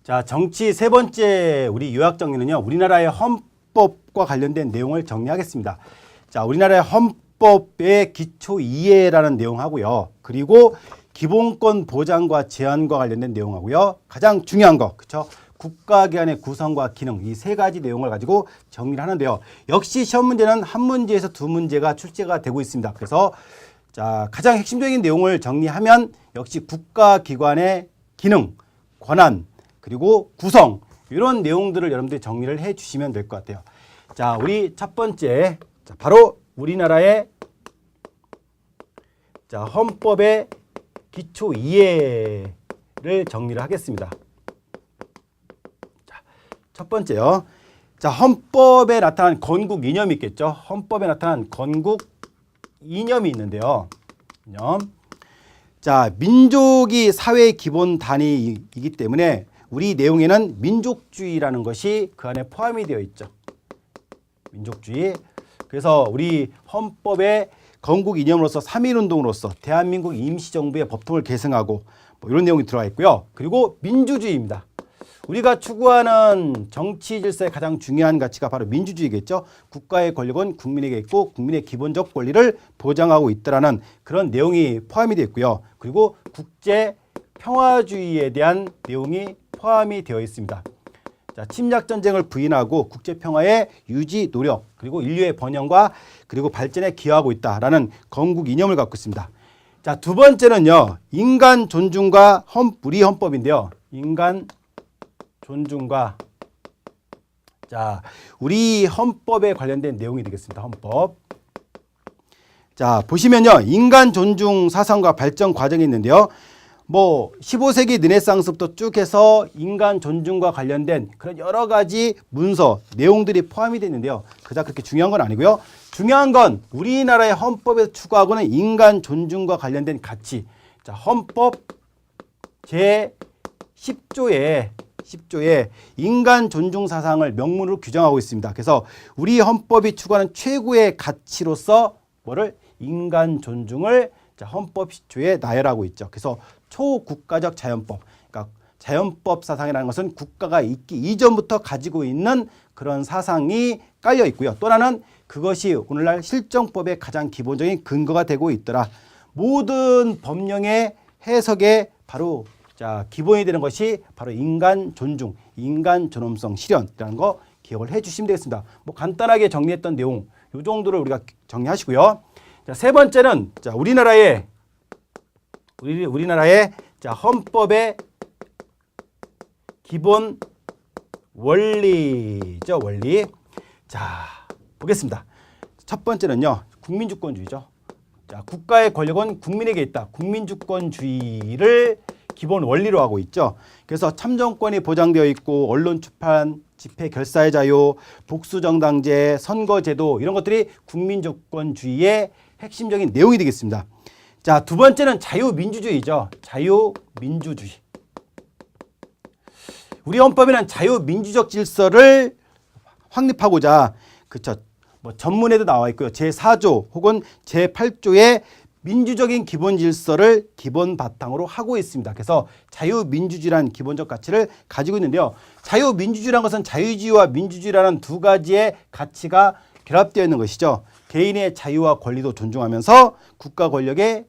자, 정치 세 번째 우리 요약 정리는요. 우리나라의 헌법과 관련된 내용을 정리하겠습니다. 자, 우리나라의 헌법의 기초 이해라는 내용하고요. 그리고 기본권 보장과 제한과 관련된 내용하고요. 가장 중요한 거, 그렇죠? 국가기관의 구성과 기능, 이 세 가지 내용을 가지고 정리를 하는데요. 역시 시험 문제는 한 문제에서 두 문제가 출제가 되고 있습니다. 그래서 자, 가장 핵심적인 내용을 정리하면 역시 국가기관의 기능, 권한, 그리고 구성, 이런 내용들을 여러분들이 정리를 해 주시면 될 것 같아요. 자, 우리 첫 번째, 자, 바로 우리나라의 자, 헌법의 기초 이해를 정리를 하겠습니다. 자, 첫 번째요. 자, 헌법에 나타난 건국 이념이 있겠죠. 헌법에 나타난 건국 이념이 있는데요. 이념. 자, 민족이 사회의 기본 단위이기 때문에 우리 내용에는 민족주의라는 것이 그 안에 포함이 되어 있죠. 민족주의. 그래서 우리 헌법의 건국 이념으로서 3.1운동으로서 대한민국 임시정부의 법통을 계승하고 뭐 이런 내용이 들어가 있고요. 그리고 민주주의입니다. 우리가 추구하는 정치 질서의 가장 중요한 가치가 바로 민주주의겠죠. 국가의 권력은 국민에게 있고 국민의 기본적 권리를 보장하고 있다라는 그런 내용이 포함이 되어 있고요. 그리고 국제 평화주의에 대한 내용이 포함이 되어 있습니다. 자, 침략 전쟁을 부인하고 국제 평화의 유지 노력, 그리고 인류의 번영과 그리고 발전에 기여하고 있다라는 건국 이념을 갖고 있습니다. 자, 두 번째는요. 인간 존중과 우리 헌법인데요. 인간 존중과 자, 우리 헌법에 관련된 내용이 되겠습니다. 헌법. 자, 보시면요. 인간 존중 사상과 발전 과정이 있는데요. 뭐 15세기 르네상스부터 쭉 해서 인간 존중과 관련된 그런 여러 가지 문서, 내용들이 포함이 되어 있는데요. 그닥 그렇게 중요한 건 아니고요. 중요한 건 우리나라의 헌법에서 추구하고는 인간 존중과 관련된 가치. 자, 헌법 제 10조에 인간 존중 사상을 명문으로 규정하고 있습니다. 그래서 우리 헌법이 추구하는 최고의 가치로서 뭐를 인간 존중을 자, 헌법 10조에 나열하고 있죠. 그래서 초국가적 자연법, 그러니까 자연법 사상이라는 것은 국가가 있기 이전부터 가지고 있는 그런 사상이 깔려 있고요. 또 하나는 그것이 오늘날 실정법의 가장 기본적인 근거가 되고 있더라. 모든 법령의 해석에 바로 자, 기본이 되는 것이 바로 인간 존중, 인간 존엄성 실현이라는 거 기억을 해 주시면 되겠습니다. 뭐 간단하게 정리했던 내용, 이 정도를 우리가 정리하시고요. 자, 세 번째는 자, 우리나라의 자, 헌법의 기본 원리죠, 원리. 자, 보겠습니다. 첫 번째는요, 국민주권주의죠. 자, 국가의 권력은 국민에게 있다. 국민주권주의를 기본 원리로 하고 있죠. 그래서 참정권이 보장되어 있고 언론 출판, 집회 결사의 자유, 복수정당제, 선거제도 이런 것들이 국민주권주의의 핵심적인 내용이 되겠습니다. 자, 두 번째는 자유민주주의죠. 자유민주주의. 우리 헌법에는 자유민주적 질서를 확립하고자 그쵸. 뭐 전문에도 나와 있고요. 제4조 혹은 제8조에 민주적인 기본 질서를 기본 바탕으로 하고 있습니다. 그래서 자유민주주의라는 기본적 가치를 가지고 있는데요. 자유민주주의라는 것은 자유주의와 민주주의라는 두 가지의 가치가 결합되어 있는 것이죠. 개인의 자유와 권리도 존중하면서 국가 권력에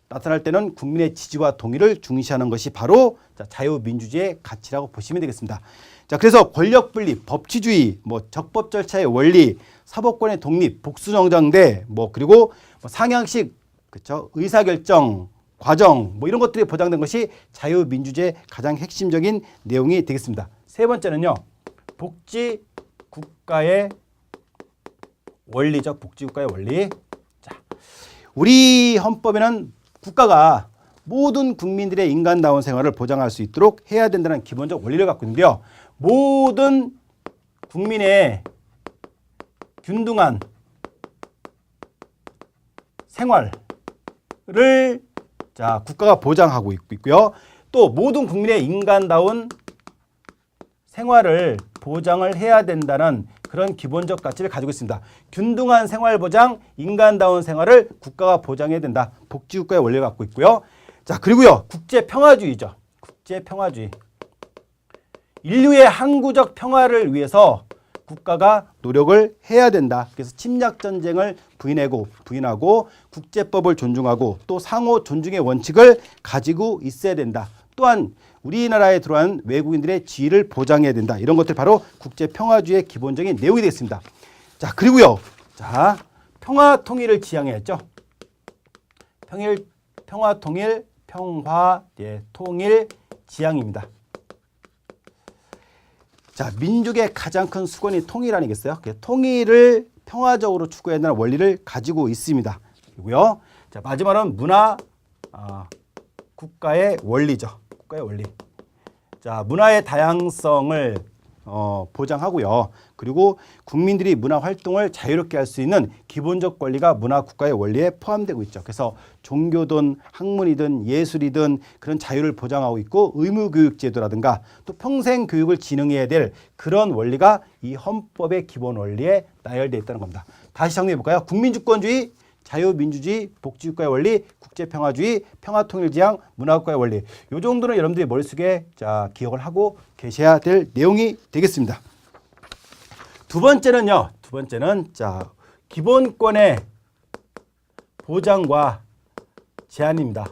나타날 때는 국민의 지지와 동의를 중시하는 것이 바로 자유민주주의의 가치라고 보시면 되겠습니다. 자, 그래서 권력 분립, 법치주의, 뭐 적법 절차의 원리, 사법권의 독립, 복수정당제, 뭐 그리고 상향식 그렇죠? 의사결정 과정 뭐 이런 것들이 보장된 것이 자유민주주의의 가장 핵심적인 내용이 되겠습니다. 세 번째는요. 복지국가의 원리죠. 복지국가의 원리. 자, 우리 헌법에는 국가가 모든 국민들의 인간다운 생활을 보장할 수 있도록 해야 된다는 기본적 원리를 갖고 있는데요. 모든 국민의 균등한 생활을 자, 국가가 보장하고 있고요. 또 모든 국민의 인간다운 생활을 보장을 해야 된다는 그런 기본적 가치를 가지고 있습니다. 균등한 생활 보장, 인간다운 생활을 국가가 보장해야 된다. 복지국가의 원리를 갖고 있고요. 자, 그리고요. 국제평화주의죠. 국제평화주의. 인류의 항구적 평화를 위해서 국가가 노력을 해야 된다. 그래서 침략 전쟁을 부인하고 국제법을 존중하고 또 상호 존중의 원칙을 가지고 있어야 된다. 또한 우리나라에 들어온 외국인들의 지위를 보장해야 된다. 이런 것들 바로 국제 평화주의의 기본적인 내용이 되겠습니다. 자, 그리고요. 자, 평화 통일을 지향해야 했죠. 평화 통일 통일 지향입니다. 자, 민족의 가장 큰 수건이 통일 아니겠어요? 통일을 평화적으로 추구해야 한다는 원리를 가지고 있습니다. 그리고요. 자, 마지막은 문화 국가의 원리죠. 국가의 원리. 자, 문화의 다양성을 보장하고요. 그리고 국민들이 문화 활동을 자유롭게 할 수 있는 기본적 권리가 문화 국가의 원리에 포함되고 있죠. 그래서 종교든 학문이든 예술이든 그런 자유를 보장하고 있고 의무교육제도라든가 또 평생 교육을 진흥해야 될 그런 원리가 이 헌법의 기본 원리에 나열되어 있다는 겁니다. 다시 정리해 볼까요? 국민주권주의, 자유민주주의, 복지국가의 원리, 국제평화주의, 평화통일지향, 문화국가의 원리. 이 정도는 여러분들이 머릿속에 자, 기억을 하고 계셔야 될 내용이 되겠습니다. 두 번째는 자, 기본권의 보장과 제한입니다.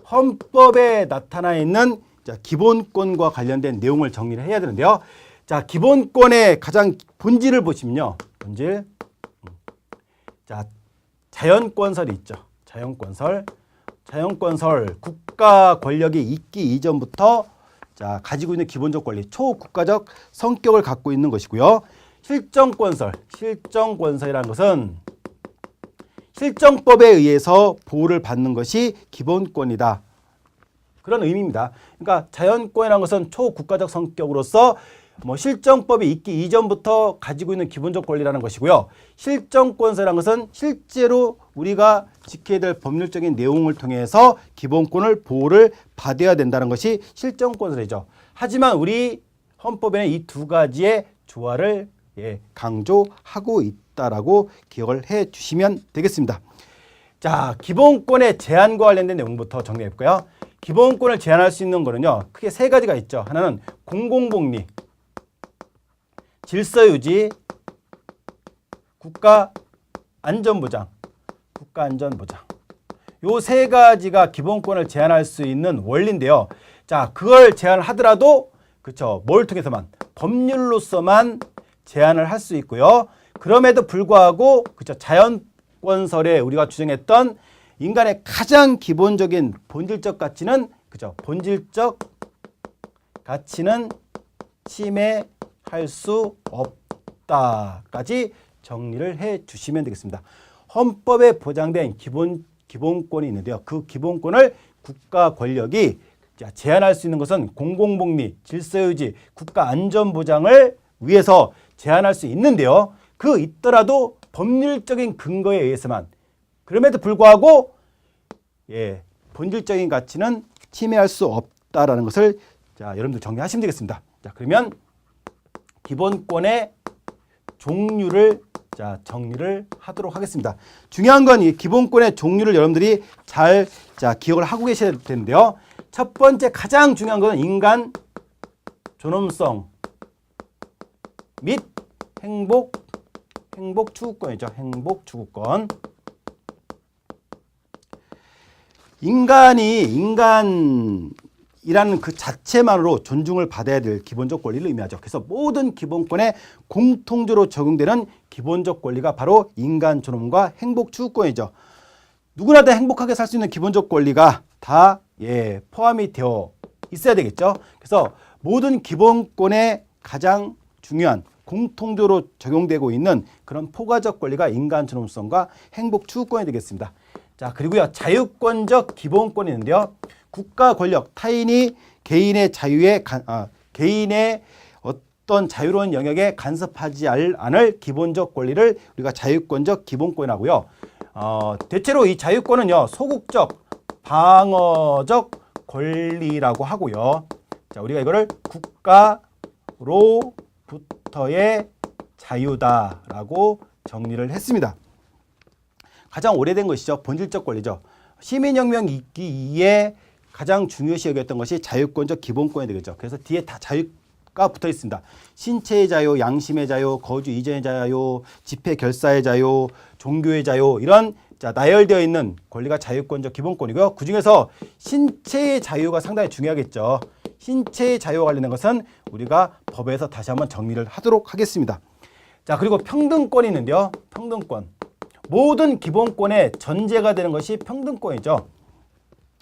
헌법에 나타나 있는 자, 기본권과 관련된 내용을 정리를 해야 되는데요. 자, 기본권의 가장 본질을 보시면요. 본질. 자, 자연권설이 있죠. 자연권설 국가 권력이 있기 이전부터 자, 가지고 있는 기본적 권리, 초국가적 성격을 갖고 있는 것이고요. 실정권설이라는 것은 실정법에 의해서 보호를 받는 것이 기본권이다. 그런 의미입니다. 그러니까 자연권이라는 것은 초국가적 성격으로서 실정법이 있기 이전부터 가지고 있는 기본적 권리라는 것이고요. 실정권설이라는 것은 실제로 우리가 지켜야 될 법률적인 내용을 통해서 기본권을 보호를 받아야 된다는 것이 실정권설이죠. 하지만 우리 헌법에는 이 두 가지의 조화를 강조하고 있다라고 기억을 해 주시면 되겠습니다. 자, 기본권의 제한과 관련된 내용부터 정리해 볼까요? 기본권을 제한할 수 있는 거는요. 크게 세 가지가 있죠. 하나는 공공복리, 질서유지, 국가안전보장. 요 세 가지가 기본권을 제한할 수 있는 원리인데요. 자, 그걸 제한하더라도 그렇죠. 뭘 통해서만? 법률로서만 제한을 할 수 있고요. 그럼에도 불구하고 그렇죠. 자연권설에 우리가 주장했던 인간의 가장 기본적인 본질적 가치는 그죠? 본질적 가치는 침해할 수 없다까지 정리를 해 주시면 되겠습니다. 헌법에 보장된 기본권이 있는데요. 그 기본권을 국가 권력이 제한할 수 있는 것은 공공복리, 질서유지, 국가 안전보장을 위해서 제한할 수 있는데요. 그 있더라도 법률적인 근거에 의해서만. 그럼에도 불구하고 본질적인 가치는 침해할 수 없다라는 것을 자, 여러분들 정리하시면 되겠습니다. 자, 그러면 기본권의 종류를 자, 정리를 하도록 하겠습니다. 중요한 건 이 기본권의 종류를 여러분들이 잘 자, 기억을 하고 계셔야 되는데요. 첫 번째 가장 중요한 것은 인간 존엄성 및 행복 추구권이죠. 행복 추구권. 인간이라는 그 자체만으로 존중을 받아야 될 기본적 권리를 의미하죠. 그래서 모든 기본권에 공통적으로 적용되는 기본적 권리가 바로 인간 존엄과 행복 추구권이죠. 누구나 다 행복하게 살 수 있는 기본적 권리가 다 포함이 되어 있어야 되겠죠. 그래서 모든 기본권에 가장 중요한 공통적으로 적용되고 있는 그런 포괄적 권리가 인간 존엄성과 행복 추구권이 되겠습니다. 자, 그리고요. 자유권적 기본권이 있는데요. 국가 권력, 타인이 개인의 자유에 개인의 어떤 자유로운 영역에 간섭하지 않을 기본적 권리를 우리가 자유권적 기본권이라고요. 대체로 이 자유권은요. 소극적, 방어적 권리라고 하고요. 자, 우리가 이거를 국가로부터의 자유다라고 정리를 했습니다. 가장 오래된 것이죠. 본질적 권리죠. 시민혁명 있기 이에 가장 중요시 여겼던 것이 자유권적 기본권이 되겠죠. 그래서 뒤에 다 자유가 붙어 있습니다. 신체의 자유, 양심의 자유, 거주 이전의 자유, 집회 결사의 자유, 종교의 자유 이런 나열되어 있는 권리가 자유권적 기본권이고요. 그중에서 신체의 자유가 상당히 중요하겠죠. 신체의 자유와 관련된 것은 우리가 법에서 다시 한번 정리를 하도록 하겠습니다. 자, 그리고 평등권이 있는데요. 평등권. 모든 기본권의 전제가 되는 것이 평등권이죠.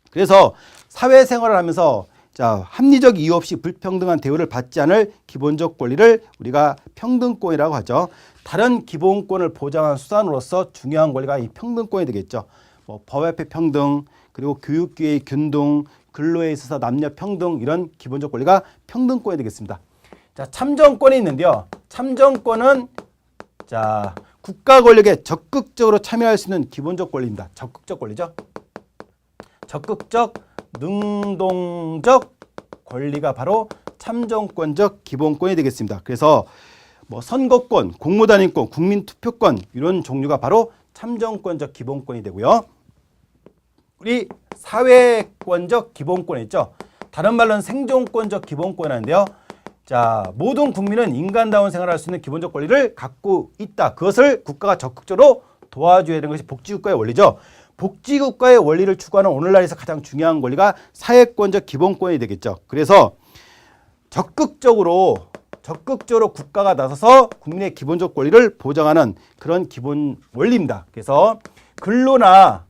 그래서 사회생활을 하면서 합리적 이유 없이 불평등한 대우를 받지 않을 기본적 권리를 우리가 평등권이라고 하죠. 다른 기본권을 보장하는 수단으로서 중요한 권리가 이 평등권이 되겠죠. 법 앞에 평등, 그리고 교육 기회의 균등, 근로에 있어서 남녀 평등 이런 기본적 권리가 평등권이 되겠습니다. 자, 참정권이 있는데요. 참정권은 국가 권력에 적극적으로 참여할 수 있는 기본적 권리입니다. 적극적 권리죠. 적극적 능동적 권리가 바로 참정권적 기본권이 되겠습니다. 그래서 선거권, 공무단위권, 국민투표권 이런 종류가 바로 참정권적 기본권이 되고요. 우리 사회권적 기본권 있죠. 다른 말로는 생존권적 기본권인데요. 모든 국민은 인간다운 생활을 할 수 있는 기본적 권리를 갖고 있다. 그것을 국가가 적극적으로 도와줘야 되는 것이 복지국가의 원리죠. 복지국가의 원리를 추구하는 오늘날에서 가장 중요한 권리가 사회권적 기본권이 되겠죠. 그래서 적극적으로 국가가 나서서 국민의 기본적 권리를 보장하는 그런 기본 원리입니다. 그래서 근로나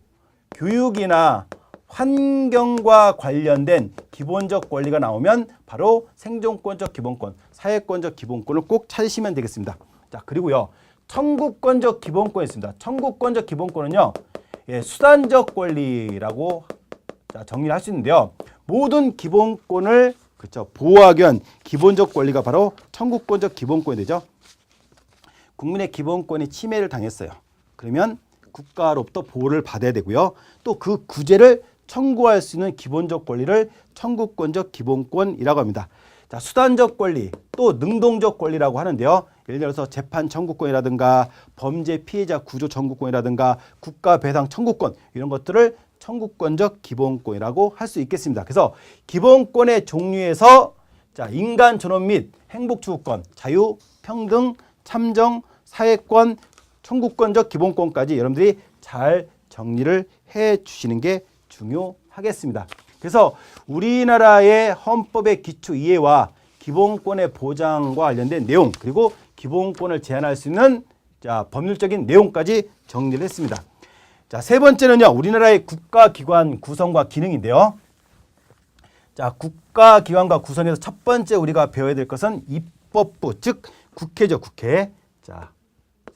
교육이나 환경과 관련된 기본적 권리가 나오면 바로 생존권적 기본권, 사회권적 기본권을 꼭 찾으시면 되겠습니다. 자, 그리고요. 청구권적 기본권이 있습니다. 청구권적 기본권은요. 수단적 권리라고 정리를 할 수 있는데요. 모든 기본권을 보호하기 위한 기본적 권리가 바로 청구권적 기본권이 되죠. 국민의 기본권이 침해를 당했어요. 그러면 국가로부터 보호를 받아야 되고요. 또 그 구제를 청구할 수 있는 기본적 권리를 청구권적 기본권이라고 합니다. 수단적 권리, 또 능동적 권리라고 하는데요. 예를 들어서 재판 청구권이라든가 범죄 피해자 구조 청구권이라든가 국가 배상 청구권 이런 것들을 청구권적 기본권이라고 할 수 있겠습니다. 그래서 기본권의 종류에서 인간 존엄 및 행복 추구권, 자유, 평등, 참정, 사회권, 청구권적 기본권까지 여러분들이 잘 정리를 해 주시는 게 중요하겠습니다. 그래서 우리나라의 헌법의 기초 이해와 기본권의 보장과 관련된 내용 그리고 기본권을 제한할 수 있는 법률적인 내용까지 정리를 했습니다. 세 번째는요. 우리나라의 국가기관 구성과 기능인데요. 국가기관과 구성에서 첫 번째 우리가 배워야 될 것은 입법부, 즉 국회죠. 국회.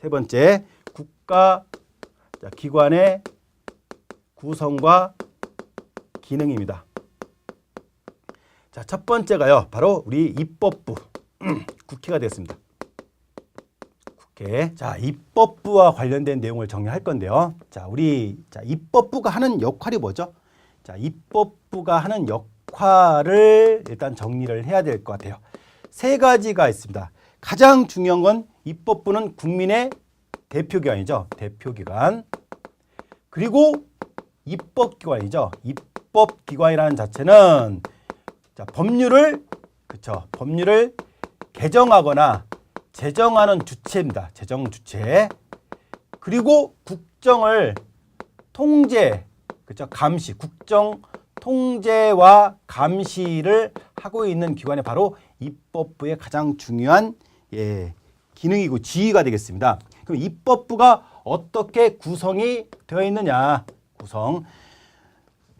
세 번째 국가기관의 구성과 기능입니다. 첫 번째가요. 바로 우리 입법부, 국회가 되겠습니다. 국회. 입법부와 관련된 내용을 정리할 건데요. 우리 입법부가 하는 역할이 뭐죠? 입법부가 하는 역할을 일단 정리를 해야 될 것 같아요. 세 가지가 있습니다. 가장 중요한 건 입법부는 국민의 대표기관이죠. 대표기관. 그리고 입법기관이죠. 입법기관이라는 자체는 법률을 개정하거나 제정하는 주체입니다. 제정 주체. 그리고 국정을 통제, 감시, 국정 통제와 감시를 하고 있는 기관이 바로 입법부의 가장 중요한 기능이고 지위가 되겠습니다. 그럼 입법부가 어떻게 구성이 되어 있느냐? 구성.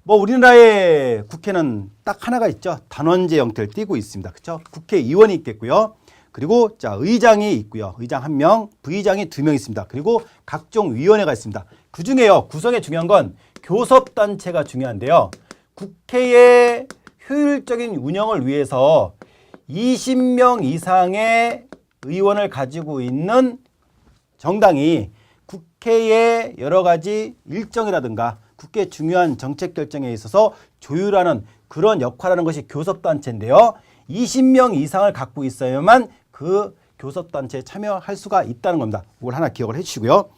우리나라의 국회는 딱 하나가 있죠. 단원제 형태를 띠고 있습니다. 그렇죠? 국회의원이 있겠고요. 그리고 의장이 있고요. 의장 1명, 부의장이 2명 있습니다. 그리고 각종 위원회가 있습니다. 그중에요. 구성에 중요한 건 교섭단체가 중요한데요. 국회의 효율적인 운영을 위해서 20명 이상의 의원을 가지고 있는 정당이 국회의 여러 가지 일정이라든가 국회 중요한 정책 결정에 있어서 조율하는 그런 역할을 하는 것이 교섭단체인데요. 20명 이상을 갖고 있어야만 그 교섭단체에 참여할 수가 있다는 겁니다. 이걸 하나 기억을 해주시고요.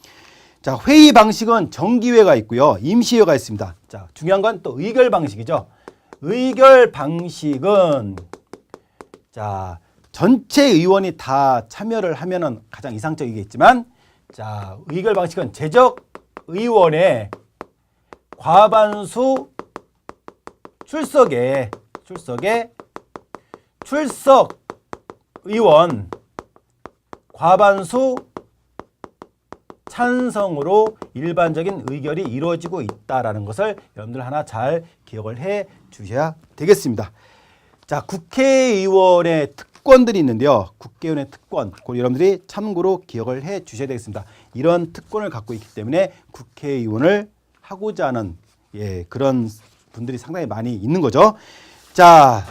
회의 방식은 정기회가 있고요. 임시회가 있습니다. 중요한 건 또 의결 방식이죠. 의결 방식은 전체 의원이 다 참여를 하면은 가장 이상적이겠지만, 자, 의결 방식은 제적 의원의 과반수 출석 의원 과반수 찬성으로 일반적인 의결이 이루어지고 있다라는 것을 여러분들 하나 잘 기억을 해 주셔야 되겠습니다. 자, 국회의원의 특권들이 있는데요. 국회의원의 특권, 그걸 여러분들이 참고로 기억을 해 주셔야 되겠습니다. 이런 특권을 갖고 있기 때문에 국회의원을 하고자 하는 그런 분들이 상당히 많이 있는 거죠. 자,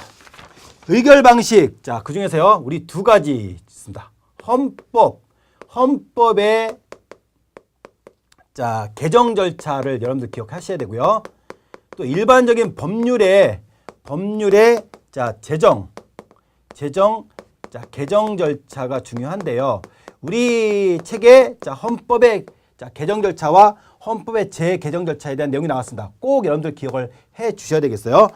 의결 방식. 자, 그 중에서요, 우리 두 가지 있습니다. 헌법의 자, 개정 절차를 여러분들 기억하셔야 되고요. 또 일반적인 법률의 자, 개정 절차가 중요한데요. 우리 책에 자, 헌법의 자, 개정 절차와 헌법의 재개정 절차에 대한 내용이 나왔습니다. 꼭 여러분들 기억을 해 주셔야 되겠어요.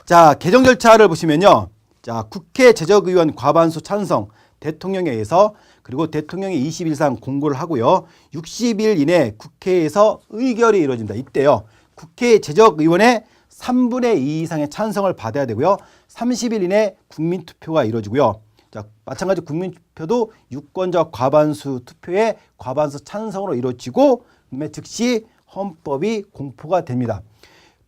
자, 개정 절차를 보시면요. 자, 국회 제적의원 과반수 찬성, 대통령에 의해서, 그리고 대통령이 20일 이상 공고를 하고요. 60일 이내 국회에서 의결이 이루어진다. 이때요. 국회 제적의원의 3분의 2 이상의 찬성을 받아야 되고요. 30일 이내 국민투표가 이루어지고요. 자, 마찬가지 국민투표도 유권자 과반수 투표의 과반수 찬성으로 이루어지고, 그다음에 즉시 헌법이 공포가 됩니다.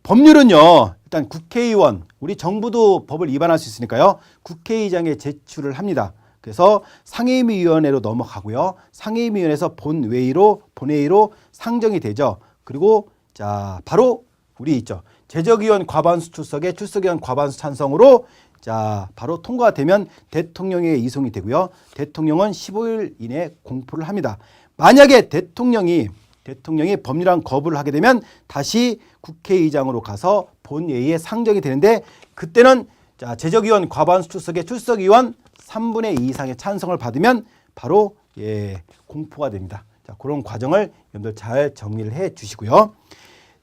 법률은요, 일단 국회의원, 우리 정부도 법을 위반할 수 있으니까요. 국회의장에 제출을 합니다. 그래서 상임위원회로 넘어가고요. 상임위원회에서 본회의로 상정이 되죠. 그리고 자, 바로 우리 있죠. 제적의원 과반수 출석에 출석의원 과반수 찬성으로 자, 바로 통과가 되면 대통령에 이송이 되고요. 대통령은 15일 이내에 공포를 합니다. 만약에 대통령이 법률안 거부를 하게 되면 다시 국회의장으로 가서 본회의에 상정이 되는데, 그때는 자, 제적의원 과반수 출석에 출석의원 3분의 2 이상의 찬성을 받으면 바로 공포가 됩니다. 자, 그런 과정을 여러분들 잘 정리를 해 주시고요.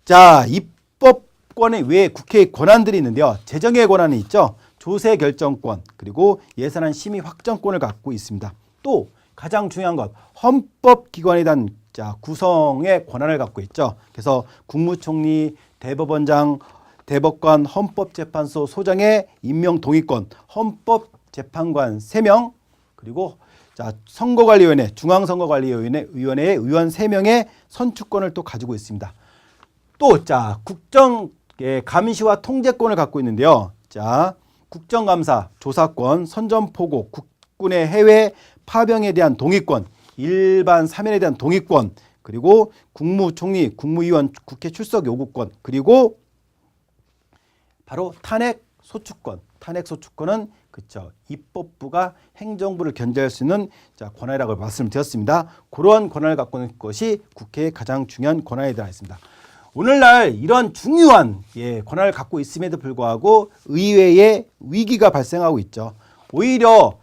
자, 입법권의 외에 국회의 권한들이 있는데요. 재정의 권한이 있죠. 조세 결정권, 그리고 예산안 심의 확정권을 갖고 있습니다. 또 가장 중요한 것, 헌법기관에 대한 자, 구성의 권한을 갖고 있죠. 그래서 국무총리, 대법원장, 대법관, 헌법재판소 소장의 임명 동의권, 헌법재판관 3명, 그리고 자, 선거관리위원회, 중앙선거관리위원회의 의원 3명의 선출권을 또 가지고 있습니다. 또 자, 국정 감시와 통제권을 갖고 있는데요. 자, 국정감사, 조사권, 선전포고, 국군의 해외 파병에 대한 동의권, 일반 사면에 대한 동의권, 그리고 국무총리, 국무위원 국회 출석 요구권, 그리고 바로 탄핵 소추권. 탄핵 소추권은 그렇죠. 입법부가 행정부를 견제할 수 있는 자, 권한이라고 말씀드렸습니다. 그러한 권한을 갖고 있는 것이 국회의 가장 중요한 권한이 들어 있습니다. 오늘날 이런 중요한 권한을 갖고 있음에도 불구하고 의회에 위기가 발생하고 있죠. 오히려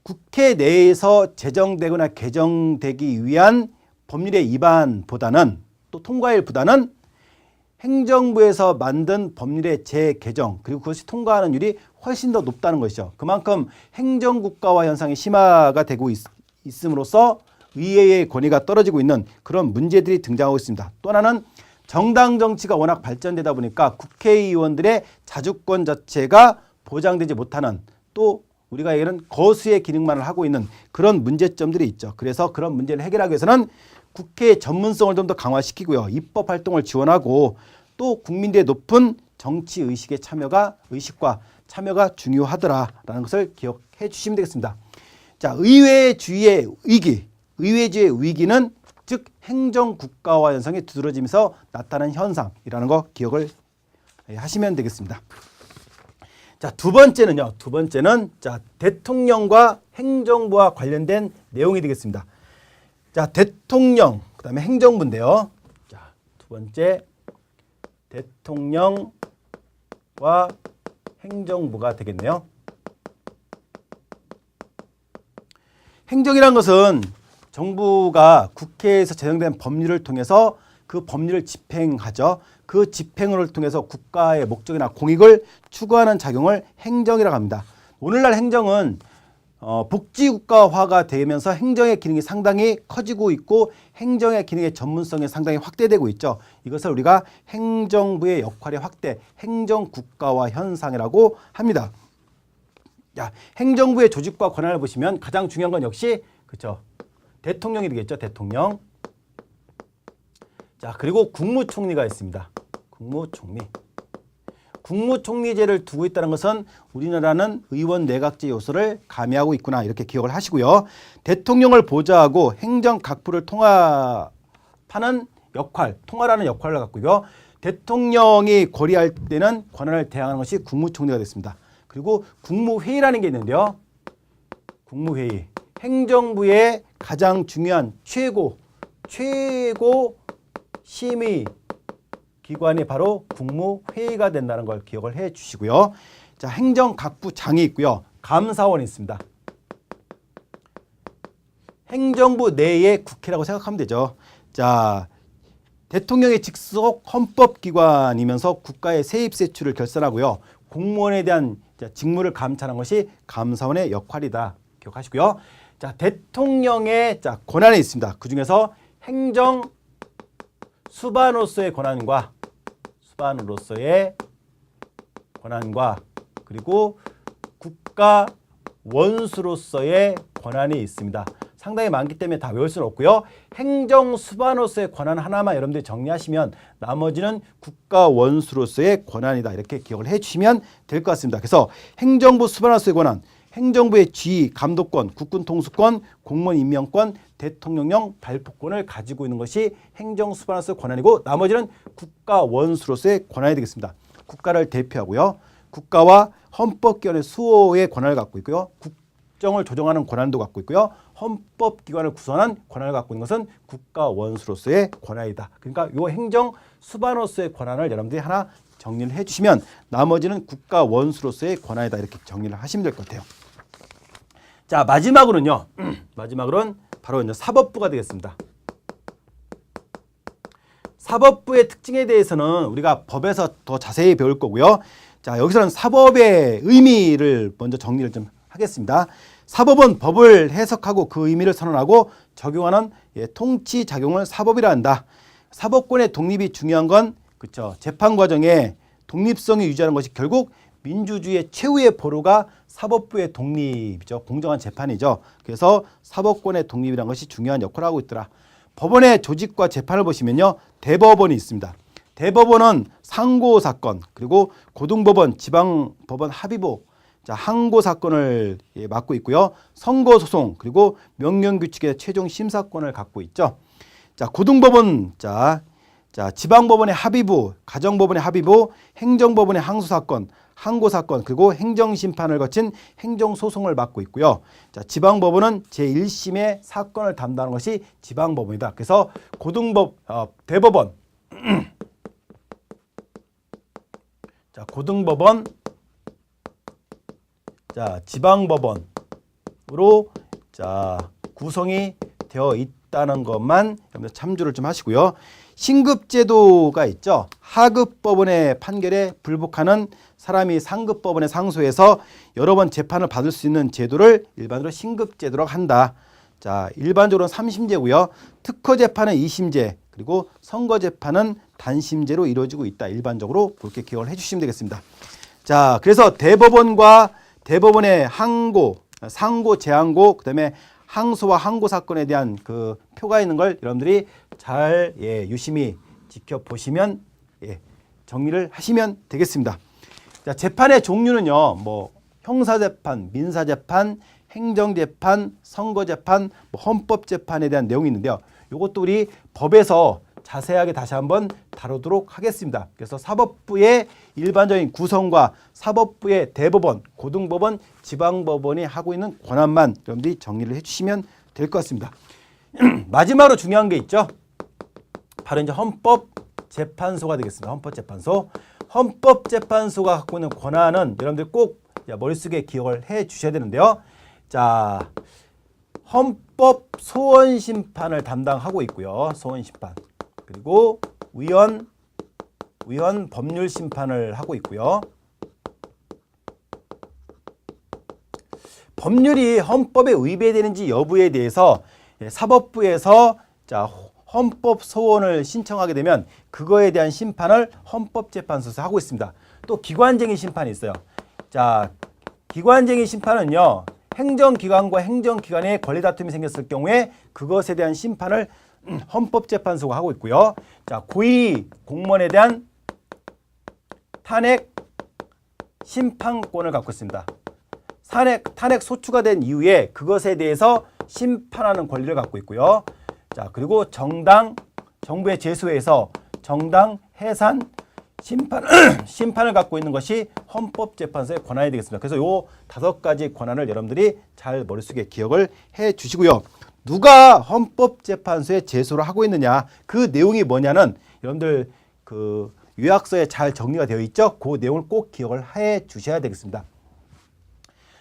국회 내에서 제정되거나 개정되기 위한 법률의 위반보다는, 또 통과일보다는 행정부에서 만든 법률의 재개정, 그리고 그것이 통과하는 율이 훨씬 더 높다는 것이죠. 그만큼 행정국가화 현상이 심화가 되고 있음으로써 의회의 권위가 떨어지고 있는 그런 문제들이 등장하고 있습니다. 또 하나는 정당 정치가 워낙 발전되다 보니까 국회의원들의 자주권 자체가 보장되지 못하는, 또 우리가 얘기하는 거수의 기능만을 하고 있는 그런 문제점들이 있죠. 그래서 그런 문제를 해결하기 위해서는 국회의 전문성을 좀 더 강화시키고요. 입법 활동을 지원하고, 또 국민들의 높은 정치 의식과 참여가 중요하더라라는 것을 기억해 주시면 되겠습니다. 자, 의회주의의 위기는 즉 행정국가화 현상이 두드러지면서 나타나는 현상이라는 거 기억을 하시면 되겠습니다. 자, 두 번째는 자, 대통령과 행정부와 관련된 내용이 되겠습니다. 자, 대통령, 그다음에 행정부인데요. 자, 두 번째 대통령과 행정부가 되겠네요. 행정이란 것은 정부가 국회에서 제정된 법률을 통해서 그 법률을 집행하죠. 그 집행을 통해서 국가의 목적이나 공익을 추구하는 작용을 행정이라고 합니다. 오늘날 행정은 복지국가화가 되면서 행정의 기능이 상당히 커지고 있고 행정의 기능의 전문성이 상당히 확대되고 있죠. 이것을 우리가 행정부의 역할의 확대, 행정국가화 현상이라고 합니다. 야, 행정부의 조직과 권한을 보시면 가장 중요한 건 역시 그렇죠. 대통령이 되겠죠. 대통령. 자, 그리고 국무총리가 있습니다. 국무총리. 국무총리제를 두고 있다는 것은 우리나라는 의원 내각제 요소를 가미하고 있구나 이렇게 기억을 하시고요. 대통령을 보좌하고 행정 각부를 통합하는 역할, 통할하는 역할을 갖고 있고요. 대통령이 거리할 때는 권한을 대항하는 것이 국무총리가 됐습니다. 그리고 국무회의라는 게 있는데요. 국무회의. 행정부의 가장 중요한 최고 심의 기관이 바로 국무회의가 된다는 걸 기억을 해 주시고요. 자, 행정각부장이 있고요. 감사원이 있습니다. 행정부 내의 국회라고 생각하면 되죠. 자, 대통령의 직속 헌법기관이면서 국가의 세입세출을 결산하고요. 공무원에 대한 직무를 감찰하는 것이 감사원의 역할이다. 기억하시고요. 자, 대통령의 권한이 있습니다. 그 중에서 행정 수반으로서의 권한과 그리고 국가 원수로서의 권한이 있습니다. 상당히 많기 때문에 다 외울 수는 없고요. 행정 수반으로서의 권한 하나만 여러분들이 정리하시면 나머지는 국가 원수로서의 권한이다. 이렇게 기억을 해주시면 될 것 같습니다. 그래서 행정부 수반으로서의 권한, 행정부의 지휘, 감독권, 국군 통수권, 공무원 임명권, 대통령령 발표권을 가지고 있는 것이 행정 수반으로서의 권한이고 나머지는 국가 원수로서의 권한이 되겠습니다. 국가를 대표하고요. 국가와 헌법기관의 수호의 권한을 갖고 있고요. 국정을 조정하는 권한도 갖고 있고요. 헌법기관을 구성하는 권한을 갖고 있는 것은 국가 원수로서의 권한이다. 그러니까 이 행정 수반으로서의 권한을 여러분들이 하나 정리를 해주시면 나머지는 국가 원수로서의 권한이다. 이렇게 정리를 하시면 될 것 같아요. 자, 마지막으로는요. 마지막으로는 바로 이제 사법부가 되겠습니다. 사법부의 특징에 대해서는 우리가 법에서 더 자세히 배울 거고요. 자, 여기서는 사법의 의미를 먼저 정리를 좀 하겠습니다. 사법은 법을 해석하고 그 의미를 선언하고 적용하는 통치 작용을 사법이라 한다. 사법권의 독립이 중요한 건 그렇죠. 재판 과정에 독립성이 유지하는 것이 결국 민주주의의 최후의 보루가 사법부의 독립이죠. 공정한 재판이죠. 그래서 사법권의 독립이라는 것이 중요한 역할을 하고 있더라. 법원의 조직과 재판을 보시면요. 대법원이 있습니다. 대법원은 상고사건 그리고 고등법원, 지방법원 합의부, 항고사건을 맡고 있고요. 선거소송 그리고 명령규칙의 최종 심사권을 갖고 있죠. 자, 고등법원, 지방법원의 합의부, 가정법원의 합의부, 행정법원의 항소사건, 항고사건 그리고 행정심판을 거친 행정소송을 맡고 있고요. 자, 지방법원은 제1심의 사건을 담당하는 것이 지방법원이다. 그래서 대법원, 자, 고등법원, 자, 지방법원으로 구성이 되어 있다는 것만 여러분들 참조를 좀 하시고요. 신급제도가 있죠. 하급법원의 판결에 불복하는 사람이 상급법원에 상소해서 여러 번 재판을 받을 수 있는 제도를 일반적으로 신급제도라고 한다. 자, 일반적으로는 3심제고요. 특허재판은 2심제, 그리고 선거재판은 단심제로 이루어지고 있다. 일반적으로 그렇게 기억을 해주시면 되겠습니다. 자, 그래서 대법원과 대법원의 상고, 재항고, 그다음에 항소와 항고 사건에 대한 그 표가 있는 걸 여러분들이 잘 유심히 지켜보시면 정리를 하시면 되겠습니다. 자, 재판의 종류는요. 뭐 형사재판, 민사재판, 행정재판, 선거재판, 헌법재판에 대한 내용이 있는데요. 이것도 우리 법에서 자세하게 다시 한번 다루도록 하겠습니다. 그래서 사법부의 일반적인 구성과 사법부의 대법원, 고등법원, 지방법원이 하고 있는 권한만 여러분들이 정리를 해주시면 될 것 같습니다. 마지막으로 중요한 게 있죠. 바로 이제 헌법재판소가 되겠습니다. 헌법재판소. 헌법재판소가 갖고 있는 권한은 여러분들 꼭 머릿속에 기억을 해 주셔야 되는데요. 자, 헌법 소원심판을 담당하고 있고요. 소원심판. 그리고 위헌 법률심판을 하고 있고요. 법률이 헌법에 위배되는지 여부에 대해서 사법부에서 헌법 소원을 신청하게 되면 그거에 대한 심판을 헌법재판소에서 하고 있습니다. 또 기관쟁의 심판이 있어요. 자, 기관쟁의 심판은요, 행정기관과 행정기관의 권리 다툼이 생겼을 경우에 그것에 대한 심판을 헌법재판소가 하고 있고요. 자, 고위 공무원에 대한 탄핵 심판권을 갖고 있습니다. 탄핵 소추가 된 이후에 그것에 대해서 심판하는 권리를 갖고 있고요. 자, 그리고 정부의 제소에서 정당 해산 심판을 갖고 있는 것이 헌법재판소의 권한이 되겠습니다. 그래서 요 5가지 권한을 여러분들이 잘 머릿속에 기억을 해 주시고요. 누가 헌법재판소에 제소를 하고 있느냐, 그 내용이 뭐냐는 여러분들 그 요약서에 잘 정리가 되어 있죠. 그 내용을 꼭 기억을 해 주셔야 되겠습니다.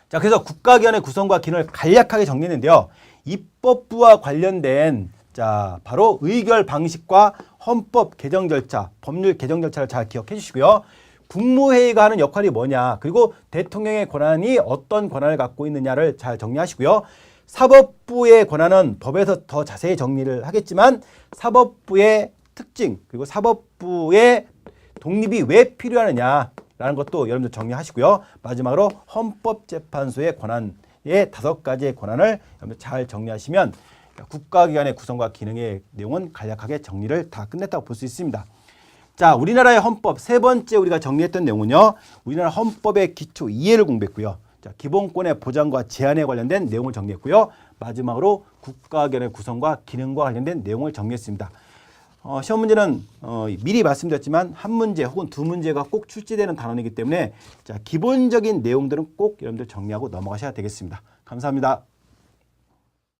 자, 그래서 국가기관의 구성과 기능을 간략하게 정리했는데요. 입법부와 관련된 바로 의결 방식과 헌법 개정 절차, 법률 개정 절차를 잘 기억해 주시고요. 국무회의가 하는 역할이 뭐냐, 그리고 대통령의 권한이 어떤 권한을 갖고 있느냐를 잘 정리하시고요. 사법부의 권한은 법에서 더 자세히 정리를 하겠지만 사법부의 특징, 그리고 사법부의 독립이 왜 필요하느냐라는 것도 여러분들 정리하시고요. 마지막으로 헌법재판소의 권한의 5가지의 권한을 여러분들 잘 정리하시면 국가기관의 구성과 기능의 내용은 간략하게 정리를 다 끝냈다고 볼 수 있습니다. 자, 우리나라의 헌법 세 번째 우리가 정리했던 내용은요. 우리나라 헌법의 기초 이해를 공부했고요. 자, 기본권의 보장과 제한에 관련된 내용을 정리했고요. 마지막으로 국가기관의 구성과 기능과 관련된 내용을 정리했습니다. 시험 문제는 미리 말씀드렸지만 한 문제 혹은 두 문제가 꼭 출제되는 단원이기 때문에 기본적인 내용들은 꼭 여러분들 정리하고 넘어가셔야 되겠습니다. 감사합니다.